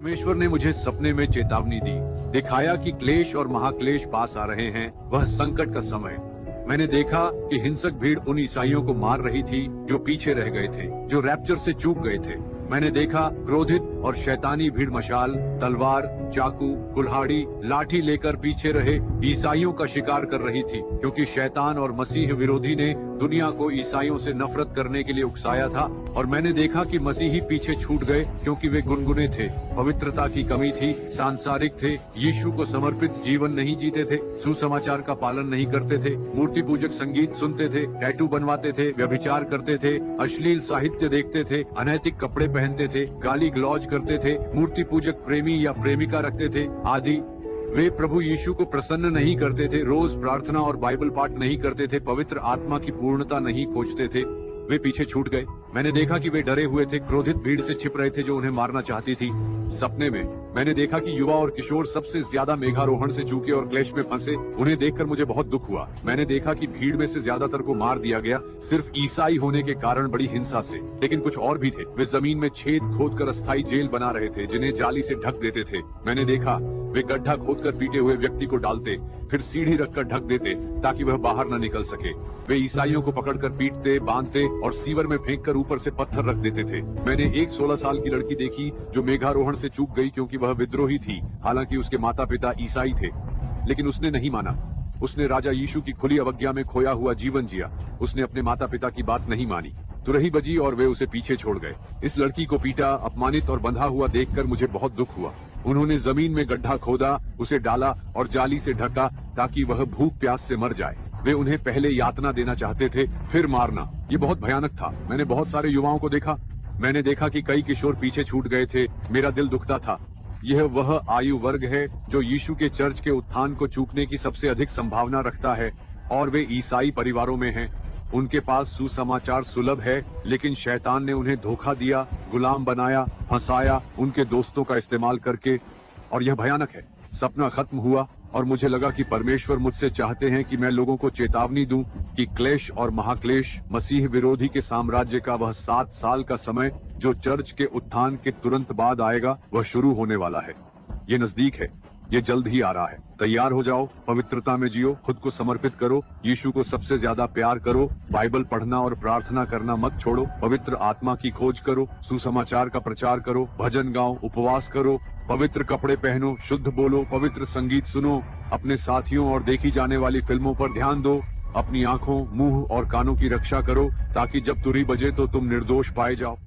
परमेश्वर ने मुझे सपने में चेतावनी दी, दिखाया कि क्लेश और महाक्लेश पास आ रहे हैं, वह संकट का समय। मैंने देखा कि हिंसक भीड़ उन ईसाइयों को मार रही थी जो पीछे रह गए थे, जो रैप्चर से चूक गए थे। मैंने देखा क्रोधित और शैतानी भीड़ मशाल, तलवार, चाकू, कुल्हाड़ी, लाठी लेकर पीछे रहे ईसाइयों का शिकार कर रही थी, क्योंकि शैतान और मसीह विरोधी ने दुनिया को ईसाइयों से नफरत करने के लिए उकसाया था। और मैंने देखा कि मसीही पीछे छूट गए क्योंकि वे गुनगुने थे, पवित्रता की कमी थी, सांसारिक थे, यीशु को समर्पित जीवन नहीं जीते थे, सुसमाचार का पालन नहीं करते थे, मूर्ति पूजक संगीत सुनते थे, टैटू बनवाते थे, व्यभिचार करते थे, अश्लील साहित्य देखते थे, अनैतिक कपड़े पहनते थे, गाली गलौज करते थे, मूर्ति पूजक प्रेमी या प्रेमिका रखते थे आदि। वे प्रभु यीशु को प्रसन्न नहीं करते थे, रोज प्रार्थना और बाइबल पाठ नहीं करते थे, पवित्र आत्मा की पूर्णता नहीं खोजते थे। वे पीछे छूट गए। मैंने देखा कि वे डरे हुए थे, क्रोधित भीड़ से छिप रहे थे जो उन्हें मारना चाहती थी। सपने में मैंने देखा कि युवा और किशोर सबसे ज्यादा मेघारोहण से चूके और क्लेश में फंसे। उन्हें देखकर मुझे बहुत दुख हुआ। मैंने देखा कि भीड़ में से ज्यादातर को मार दिया गया, सिर्फ ईसाई होने के कारण बड़ी हिंसा से। लेकिन कुछ और भी थे। वे जमीन में छेद खोदकर अस्थायी जेल बना रहे थे, जिन्हें जाली से ढक देते थे। मैंने देखा वे गड्ढा खोदकर पीटे हुए व्यक्ति को डालते, फिर सीढ़ी रखकर ढक देते ताकि वह बाहर न निकल सके। वे ईसाइयों को पकड़कर पीटते, बांधते और सीवर में फेंककर ऊपर से पत्थर रख देते थे। मैंने एक 16 साल की लड़की देखी जो मेघारोहण से चूक गई क्योंकि वह विद्रोही थी। हालांकि उसके माता पिता ईसाई थे, लेकिन उसने नहीं माना। उसने राजा यीशु की खुली अवज्ञा में खोया हुआ जीवन जिया। उसने अपने माता पिता की बात नहीं मानी। तुरही बजी और वे उसे पीछे छोड़ गए। इस लड़की को पीटा, अपमानित और बंधा हुआ देखकर मुझे बहुत दुख हुआ। उन्होंने जमीन में गड्ढा खोदा, उसे डाला और जाली से ढका ताकि वह भूख प्यास से मर जाए। वे उन्हें पहले यातना देना चाहते थे, फिर मारना। ये बहुत भयानक था। मैंने बहुत सारे युवाओं को देखा। मैंने देखा कि कई किशोर पीछे छूट गए थे। मेरा दिल दुखता था। यह वह आयु वर्ग है जो यीशु के चर्च के उत्थान को चूकने की सबसे अधिक संभावना रखता है, और वे ईसाई परिवारों में हैं। उनके पास सुसमाचार सुलभ है, लेकिन शैतान ने उन्हें धोखा दिया, गुलाम बनाया, फंसाया उनके दोस्तों का इस्तेमाल करके। और यह भयानक है। सपना खत्म हुआ और मुझे लगा कि परमेश्वर मुझसे चाहते हैं कि मैं लोगों को चेतावनी दूं कि क्लेश और महाक्लेश, मसीह विरोधी के साम्राज्य का वह 7 साल का समय जो चर्च के उत्थान के तुरंत बाद आएगा, वह शुरू होने वाला है। ये नजदीक है, ये जल्द ही आ रहा है। तैयार हो जाओ, पवित्रता में जियो, खुद को समर्पित करो, यीशु को सबसे ज्यादा प्यार करो, बाइबल पढ़ना और प्रार्थना करना मत छोड़ो, पवित्र आत्मा की खोज करो, सुसमाचार का प्रचार करो, भजन गाओ, उपवास करो, पवित्र कपड़े पहनो, शुद्ध बोलो, पवित्र संगीत सुनो, अपने साथियों और देखी जाने वाली फिल्मों पर ध्यान दो, अपनी आंखों, मुंह और कानों की रक्षा करो ताकि जब तुरही बजे तो तुम निर्दोष पाए जाओ।